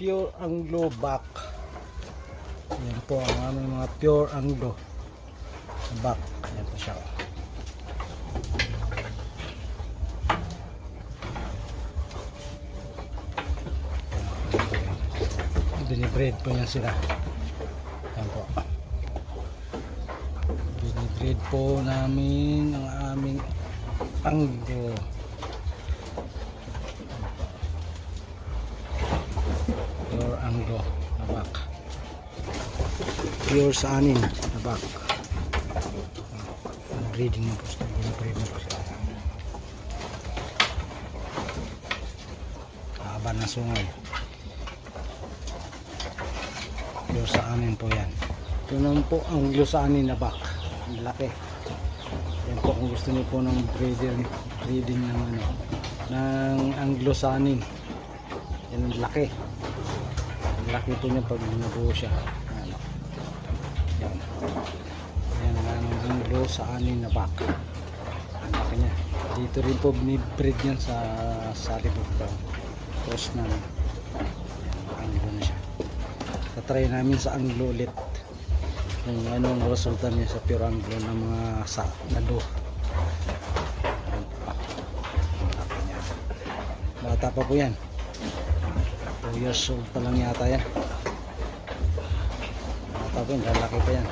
pure Anglo back. Yan po ang aming mga pure Anglo back. Yan po siya. Binibreed po yan sila. Yan po. Binibreed po namin ang aming Anglo. Pure Anglo na back. Pure sa anin na back. Breeding na po sila. Binibreed na po sila. Haba ng sungay. Pure sa anin po yan. Ito naman po ang Anglo sa anin na back. Ang laki. Yan po kung gusto niyo po ng breeding ng ano, ng Anglo sa anin. Yan ang laki. Ang laki po niya pag nabuo siya. Ano. Yan. Yan ang Anglo sa anin na back. Ang laki niya. Dito rin po binibreed yan sa Salibog Brown. Cross na. Yan. Anglo na siya. Tatry namin sa Anglo ulit kung anong resulta niya sa pure Anglo ng mga nado. Bata pa po yan, 2 years old pa lang yata yan. Bata po yan, lalaki pa yan.